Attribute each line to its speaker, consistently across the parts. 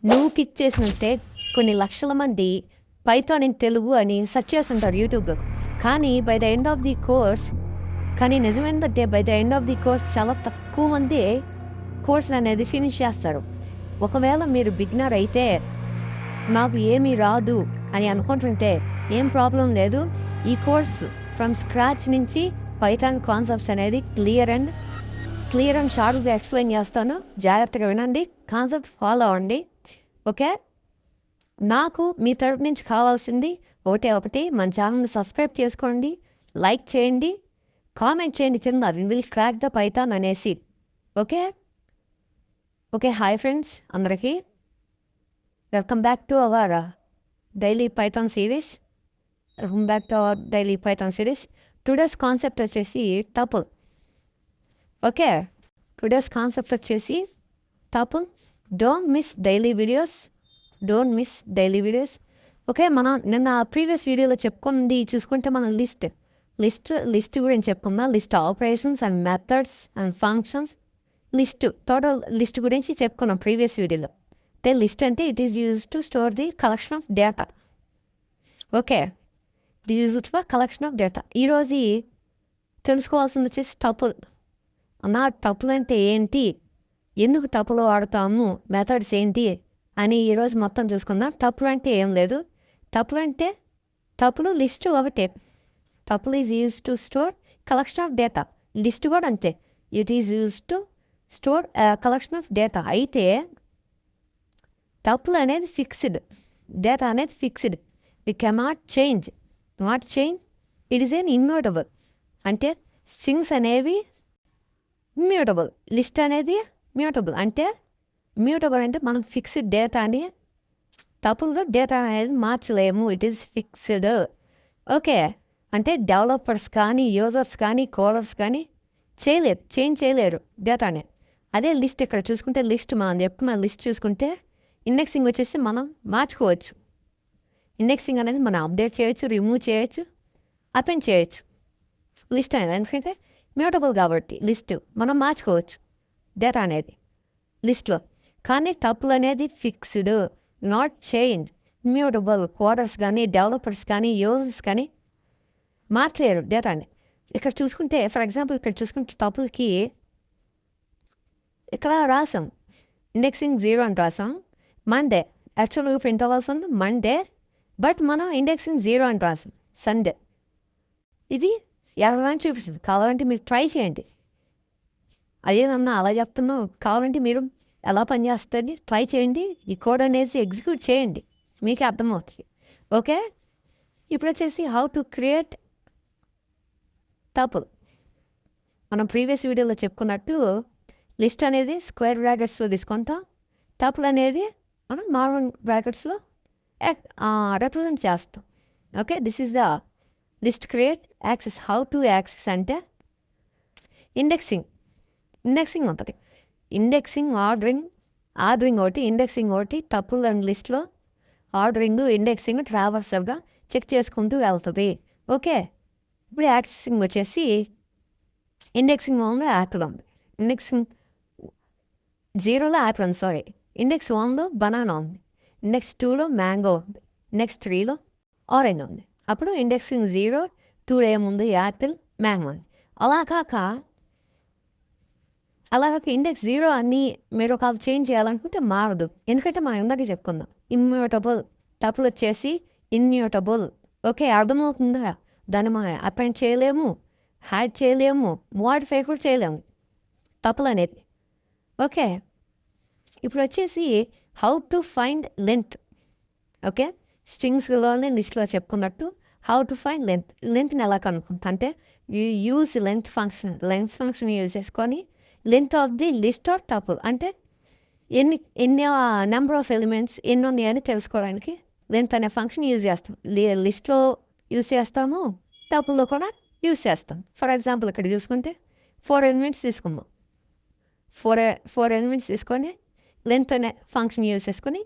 Speaker 1: నువ్వు క్లిక్ చేసినంతే కొన్ని లక్షల మంది పైథాన్ ఇన్ తెలుగు అని సెర్చ్ చేస్తుంటారు యూట్యూబ్లో. కానీ by the end of the course నిజమేందంటే by the end of the course చాలా తక్కువ మంది కోర్స్ అనేది ఫినిష్ చేస్తారు. ఒకవేళ మీరు బిగినర్ అయితే నాకు ఏమీ రాదు అని అనుకుంటుంటే ఏం ప్రాబ్లం లేదు. ఈ కోర్సు ఫ్రమ్ స్క్రాచ్ నుంచి పైథాన్ కాన్సెప్ట్స్ అనేది క్లియర్ అండ్ షార్ట్గా ఎక్స్ప్లెయిన్ చేస్తాను. జాగ్రత్తగా వినండి, కాన్సెప్ట్ ఫాలో అవ్వండి. ఓకే, నాకు మీ తరపు నుంచి కావాల్సింది ఒకటి మన ఛానల్ని సబ్స్క్రైబ్ చేసుకోండి, లైక్ చేయండి, కామెంట్ చేయండి కింద విల్ క్రాక్ ద పైథాన్ అనేసి. ఓకే హాయ్ ఫ్రెండ్స్ అందరికీ, welcome back to our daily Python series. Today's concept వచ్చేసి టపుల్. ఓకే, టుడేస్ కాన్సెప్ట్ వచ్చేసి tuple. Don't miss daily videos. Okay, మనం నిన్న ప్రీవియస్ వీడియోలో చెప్పుకుంది చూసుకుంటే మనం లిస్ట్ గురించి చెప్పుకుందాం. List operations and methods and functions, total list గురించి చెప్పుకున్నాం ప్రీవియస్ వీడియోలో. లిస్ట్ అంటే it is used to store the collection of data. Okay, it is used for collection of data. ఈరోజు తెలుసుకోవాల్సింది వచ్చేసి టపుల్. టపుల్ అంటే ఏంటి, ఎందుకు టపుల్ వాడతాము, మెథడ్స్ ఏంటి అని ఈరోజు మొత్తం చూసుకుందాం. టపుల్ అంటే ఏం లేదు, టపుల్ లిస్ట్ ఒకటే. Tuple is use to store collection of data. List కూడా అంతే, it is use to store collection of data. అయితే టపుల్ అనేది ఫిక్స్డ్, డేటా అనేది fixed, we cannot change. It is an immutable. అంటే స్ట్రింగ్స్ అనేవి immutable, list అనేది mutable. అంటే మనం ఫిక్స్డ్ డేటాని టపుల్లో డేటా అనేది మార్చలేము, ఇట్ ఈస్ ఫిక్స్డ్. ఓకే, అంటే డెవలపర్స్ కానీ యూజర్స్ కానీ కోడర్స్ కానీ చేంజ్ చేయలేరు డేటాని. అదే లిస్ట్ ఇక్కడ చూసుకుంటే మనం చెప్పుకున్న లిస్ట్ చూసుకుంటే ఇండెక్సింగ్ వచ్చేసి మనం మార్చుకోవచ్చు. ఇండెక్సింగ్ అనేది మనం అప్డేట్ చేయొచ్చు, రిమూవ్ చేయొచ్చు, అపెండ్ చేయొచ్చు లిస్ట్ అనేది. ఎందుకంటే మ్యూటబుల్ కాబట్టి లిస్ట్ మనం మార్చుకోవచ్చు డేటా అనేది లిస్ట్లో. కానీ టపుల్ అనేది fixed, not change, immutable. Coders కానీ డెవలపర్స్ కానీ యూజర్స్ కానీ మార్చలేరు డేటాని. ఇక్కడ చూసుకుంటే ఫర్ ఎగ్జాంపుల్ టపుల్కి ఇక్కడ రాసాం ఇండెక్సింగ్ 0 అని రాసాం. మండే యాక్చువల్గా ప్రింట్ అవ్వాల్సి ఉంది మండే, బట్ మనం ఇండెక్సింగ్ 0 అని రాసాం సండే. ఇది ఎవరైనా చూపిస్తుంది, కావాలంటే మీరు ట్రై చేయండి. అదేనన్నా అలా చెప్తున్నావు, కావాలంటే మీరు ఎలా పనిచేస్తుంది ట్రై చేయండి, ఈ కోడ్ అనేది ఎగ్జిక్యూట్ చేయండి, మీకే అర్థమవుతుంది. ఓకే, ఇప్పుడు వచ్చేసి హౌ టు క్రియేట్ టపుల్. మనం ప్రీవియస్ వీడియోలో చెప్పుకున్నట్టు లిస్ట్ అనేది స్క్వేర్ బ్రాకెట్స్లో తీసుకుంటాం, టపుల్ అనేది మనం నార్మల్ బ్రాకెట్స్లో రిప్రజెంట్ చేస్తాం. Okay, this is the list create access. How to access అంటే ఇండెక్సింగ్ ఉంటుంది. ఇండెక్సింగ్ ఆర్డరింగ్ ఒకటి, ఇండెక్సింగ్ ఒకటి. టపుల్ అండ్ లిస్ట్లో ఆర్డరింగ్ ఇండెక్సింగ్ ట్రావర్సల్గా చెక్ చేసుకుంటూ వెళ్తుంది. ఓకే, ఇప్పుడు యాక్సెసింగ్ వచ్చేసి ఇండెక్సింగ్ 1లో యాపిల్ ఉంది, ఇండెక్సింగ్ 0లో యాపిల్ ఉంది, ఇండెక్స్ 1లో బనానా ఉంది, ఇండెక్స్ 2లో మ్యాంగో ఉంది, ఇండెక్స్ 3లో ఆరెంజ్ ఉంది. అప్పుడు ఇండెక్సింగ్ 0, 2 ఏముంది యాపిల్, మ్యాంగో ఉంది. అలా కాక ఇండెక్స్ 0 అన్నీ మీరు ఒక చేంజ్ చేయాలనుకుంటే మారదు, ఎందుకంటే మనం ఇందాక చెప్పుకుందాం ఇమ్యూటబుల్. టపుల్ వచ్చేసి ఇమ్యూటబుల్. ఓకే, అర్థమవుతుందా? దాన్ని మనం అపెండ్ చేయలేము, హ్యాడ్ చేయలేము, మోడిఫై కూడా చేయలేము టపుల్ అనేది. ఓకే, ఇప్పుడు వచ్చేసి how to find length. Okay, స్ట్రింగ్స్లోనే లిస్ట్లో చెప్పుకున్నట్టు హౌ టు ఫైండ్ లెంత్ని ఎలా కనుక్కుంటా అంటే యూజ్ లెంత్ ఫంక్షన్ యూజ్ చేసుకొని length of the list of tuple అంటే ఎన్ని నెంబర్ ఆఫ్ ఎలిమెంట్స్ ఎన్ని ఉన్నాయని తెలుసుకోవడానికి లెంత్ అనే ఫంక్షన్ యూజ్ చేస్తాం. లిస్ట్లో యూజ్ చేస్తాము, టపుల్లో కూడా యూజ్ చేస్తాం. ఫర్ ఎగ్జాంపుల్ ఇక్కడ చూసుకుంటే 4 ఎలిమెంట్స్ తీసుకుందాం. 4 ఎలిమెంట్స్ తీసుకొని లెంత్ అనే ఫంక్షన్ యూజ్ చేసుకొని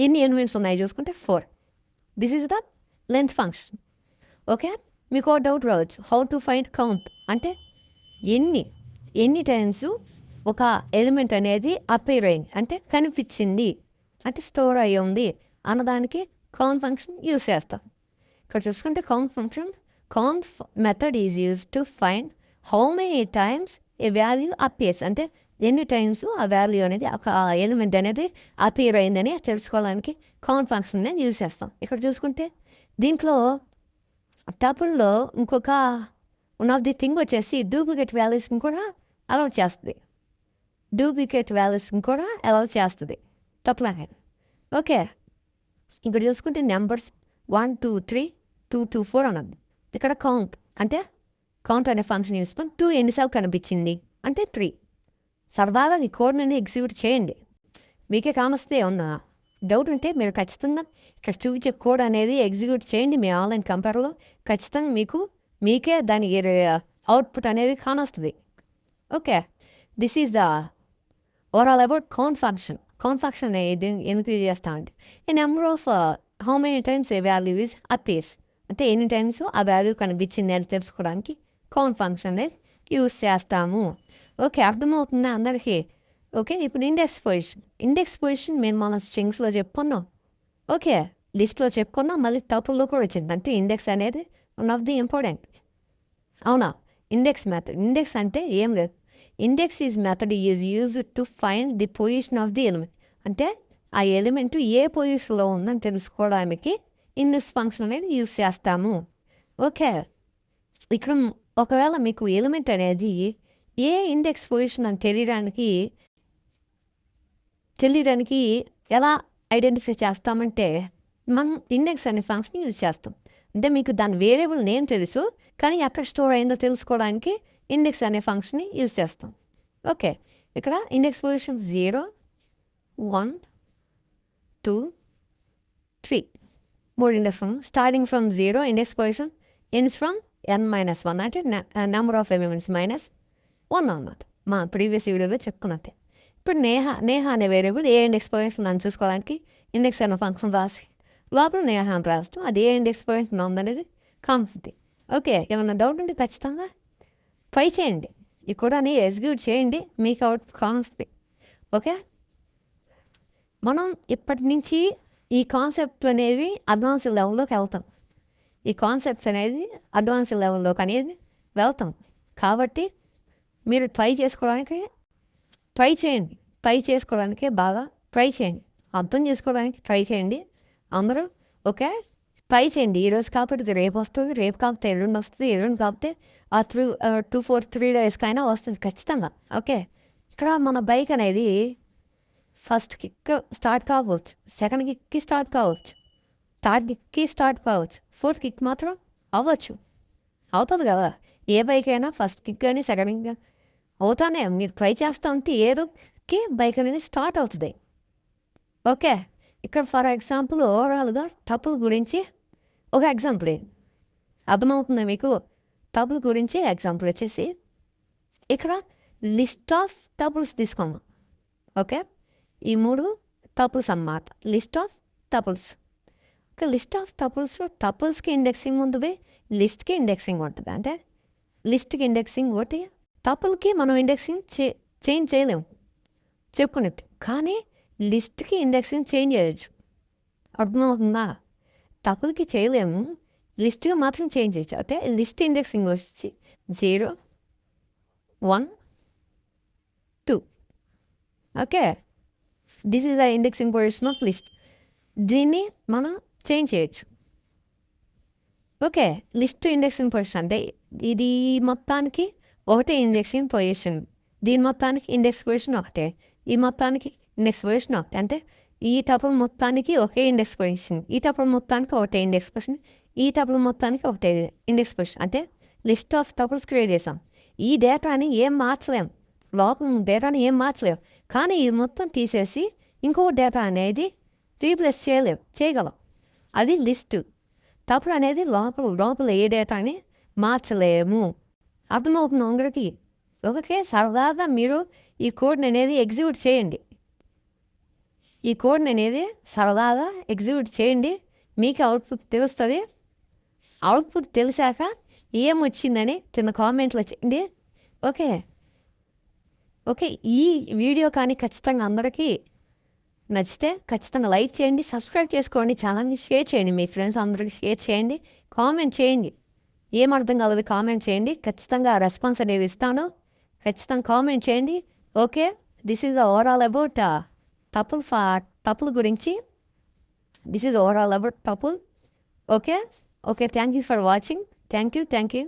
Speaker 1: ఎన్ని ఎలిమెంట్స్ ఉన్నాయి చూసుకుంటే 4. This is the length function. Okay, మీకు డౌట్ రావచ్చు, హౌ టు ఫైండ్ కౌంట్ అంటే ఎన్ని టైమ్స్ ఒక ఎలిమెంట్ అనేది అపేర్ అయింది అంటే కనిపించింది అంటే స్టోర్ అయ్యి ఉంది అన్నదానికి కౌంట్ ఫంక్షన్ యూస్ చేస్తాం. ఇక్కడ చూసుకుంటే count method is use to find how many times a value appears, అంటే ఎన్ని టైమ్స్ ఆ వాల్యూ అనేది ఒక ఎలిమెంట్ అనేది అపియర్ అయిందని తెలుసుకోవడానికి కౌంట్ ఫంక్షన్ అనేది యూజ్ చేస్తాం. ఇక్కడ చూసుకుంటే దీంట్లో టపుల్లో ఇంకొక వన్ ఆఫ్ ది థింగ్ వచ్చేసి డూప్లికేట్ వాల్యూస్ని కూడా అలౌ చేస్తుంది. టపుల్ అనేది. ఓకే, ఇక్కడ చూసుకుంటే నెంబర్స్ 1 2 3 2 2 4 అన్నది. ఇక్కడ కౌంట్ అంటే కౌంట్ అనే ఫంక్షన్ చూసుకొని 2 ఎన్నిసార్లు కనిపించింది అంటే 3. సరదాగా ఈ కోడ్ని ఎగ్జిక్యూట్ చేయండి. మీకే కానొస్తే ఏమన్నా డౌట్ ఉంటే మీరు ఖచ్చితంగా ఇక్కడ చూపించే కోడ్ అనేది ఎగ్జిక్యూట్ చేయండి మీ ఆన్లైన్ కంప్యూటర్లో. ఖచ్చితంగా మీకే దాని అవుట్పుట్ అనేది కానొస్తుంది. Okay, this is the overall about count function. Count function అనేది ఎందుకు యూజ్ చేస్తామంటే ఈ number of how many times a value is appears, అంటే ఎన్ని టైమ్స్ ఆ వాల్యూ కనిపించింది అని తెలుసుకోవడానికి కౌంట్ ఫంక్షన్ అనేది యూజ్ చేస్తాము. ఓకే, అర్థమవుతుందా అందరికీ? ఓకే, ఇప్పుడు ఇండెక్స్ పొజిషన్ మేము మన స్ట్రింగ్స్లో చెప్పుకున్నాం. ఓకే, లిస్ట్లో చెప్పుకున్నాం, మళ్ళీ టపుల్లో కూడా వచ్చింది. అంటే ఇండెక్స్ అనేది వన్ ఆఫ్ ది ఇంపార్టెంట్. అవునా? Index method. ఇండెక్స్ అంటే ఏం లేదు, index is method is used to find the position of the element, అంటే ఆ ఎలిమెంట్ ఏ పొజిషన్లో ఉందని తెలుసుకోవడానికి ఇండెక్స్ ఫంక్షన్ అనేది యూజ్ చేస్తాము. ఓకే, ఇక్కడ ఒకవేళ మీకు ఎలిమెంట్ అనేది ఏ ఇండెక్స్ పొజిషన్ అని తెలియడానికి ఎలా ఐడెంటిఫై చేస్తామంటే మనం ఇండెక్స్ అనే ఫంక్షన్ యూజ్ చేస్తాం. అంటే మీకు దాని వేరియబుల్ నేమ్ తెలుసు, కానీ ఎక్కడ స్టోర్ అయిందో తెలుసుకోవడానికి ఇండెక్స్ అనే ఫంక్షన్ని యూజ్ చేస్తాం. ఓకే, ఇక్కడ ఇండెక్స్ పొజిషన్ 0 1 2 3 మూడు index function. Starting from 0 index position ends from n-1, అంటే నెంబర్ ఆఫ్ ఎలిమెంట్స్ -1 అన్నమాట. మా ప్రీవియస్ వీడియోలో చెప్పుకున్నట్టే. ఇప్పుడు నేహ అనే వేరియబుల్ ఏ ఇండెక్స్ పొజిషన్ అని చూసుకోవడానికి ఇండెక్స్ అనే ఫంక్షన్ రాసి లోపల నేహ అని రాస్తాం. అది ఏ ఇండెక్స్ పొజిషన్ ఉందనేది కనుక్కుంది. ఓకే, ఏమన్నా డౌట్ ఉంటే ఖచ్చితంగా ట్రై చేయండి, ఈ కూడా ఎగ్జిక్యూట్ చేయండి, మీకు అవుట్ కాన్సెప్ట్. ఓకే, మనం ఇప్పటి నుంచి ఈ కాన్సెప్ట్ అనేది అడ్వాన్స్ లెవెల్లోకి వెళ్తాం. కాబట్టి మీరు ట్రై చేసుకోవడానికి బాగా ట్రై చేయండి, అర్థం చేసుకోవడానికి ట్రై చేయండి అందరూ. ఓకే, ట్రై చేయండి. ఈరోజు కాకపోతే రేపు వస్తుంది, రేపు కాకపోతే ఎల్లుండి వస్తుంది, ఎల్లుండి కాకపోతే ఆ 3 డేస్కైనా వస్తుంది ఖచ్చితంగా. ఓకే, ఇక్కడ మన బైక్ అనేది ఫస్ట్ కిక్ స్టార్ట్ కావచ్చు, సెకండ్ కిక్కి స్టార్ట్ కావచ్చు, థర్డ్ కిక్కి స్టార్ట్ కావచ్చు, ఫోర్త్ కిక్ మాత్రం అవుతుంది కదా. ఏ బైక్ అయినా ఫస్ట్ కిక్ కానీ సెకండ్ కిక్ అవుతానే. మీరు ట్రై చేస్తూ ఉంటే ఏదోకి బైక్ అనేది స్టార్ట్ అవుతుంది. ఓకే, ఇక్కడ ఫర్ ఎగ్జాంపుల్ ఓవరాల్గా టపుల్ గురించి ఒక ఎగ్జాంపుల్ అర్థమవుతుంది మీకు. టపుల్ గురించి ఎగ్జాంపుల్ వచ్చేసి ఇక్కడ లిస్ట్ ఆఫ్ టపుల్స్ తీసుకున్నాం. ఓకే, ఈ 3 టపుల్స్ అన్నమాట, list of tuples. Okay, list of టపుల్స్లో టపుల్స్కి ఇండెక్సింగ్ ఉంటుంది, లిస్ట్కి ఇండెక్సింగ్ ఉంటుంది. అంటే లిస్ట్కి ఇండెక్సింగ్ ఒకటి, టపుల్కి మనం ఇండెక్సింగ్ చేంజ్ చేయలేము చెప్పుకున్నట్టు, కానీ లిస్ట్కి ఇండెక్సింగ్ చేంజ్ చేయొచ్చు. అర్థమవుతుందా? టపుల్కి చేయలేము, లిస్ట్గా మాత్రం చేంజ్ చేయొచ్చు. అంటే లిస్ట్ ఇండెక్సింగ్ వచ్చి 0 1 2. Okay, this is the indexing position of list. దీన్ని మనం చేంజ్ చేయొచ్చు. ఓకే, లిస్ట్ ఇండెక్సింగ్ పొజిషన్ అంటే ఇది మొత్తానికి ఒకటే ఇండెక్సింగ్ పొజిషన్, దీని మొత్తానికి ఇండెక్స్ పొజిషన్ ఒకటే, ఈ మొత్తానికి ఇండెక్స్ పొజిషన్ ఒకటే. అంటే ఈ టపుల్ మొత్తానికి ఒకే ఇండెక్స్ పొజిషన్, ఈ టపుల్ మొత్తానికి ఒకటే ఇండెక్స్ పొజిషన్, ఈ టపుల్ మొత్తానికి ఒకటే ఇండెక్స్ పొజిషన్. అంటే లిస్ట్ ఆఫ్ టపుల్స్ క్రియేట్ చేసాం. ఈ డేటాని ఏం మార్చలేం, లోపల డేటాని ఏం మార్చలేం, కానీ ఇది మొత్తం తీసేసి ఇంకో డేటా అనేది రీప్లేస్ చేయగలం. అది లిస్టు. టపుల్ అనేది లోపల ఏ డేటాని మార్చలేము. అర్థమవుతుంది అందరికీ? ఓకే, సరదాగా మీరు ఈ కోడ్ని అనేది ఎగ్జిక్యూట్ చేయండి, మీకు అవుట్పుట్ తెలుస్తుంది. అవుట్పుట్ తెలిసాక ఏమొచ్చిందని కింద కామెంట్లో చేయండి. ఓకే, ఈ వీడియో కానీ ఖచ్చితంగా అందరికీ నచ్చితే ఖచ్చితంగా లైక్ చేయండి, సబ్స్క్రైబ్ చేసుకోండి, ఛానల్ని షేర్ చేయండి, మీ ఫ్రెండ్స్ అందరికి షేర్ చేయండి, కామెంట్ చేయండి. ఏం అర్థం కాలేదు కామెంట్ చేయండి, ఖచ్చితంగా రెస్పాన్స్ అనేవి ఇస్తాను. ఖచ్చితంగా కామెంట్ చేయండి. Okay, this is overall about tuple గురించి. This is overall about tuple. Okay, thank you for watching. Thank you.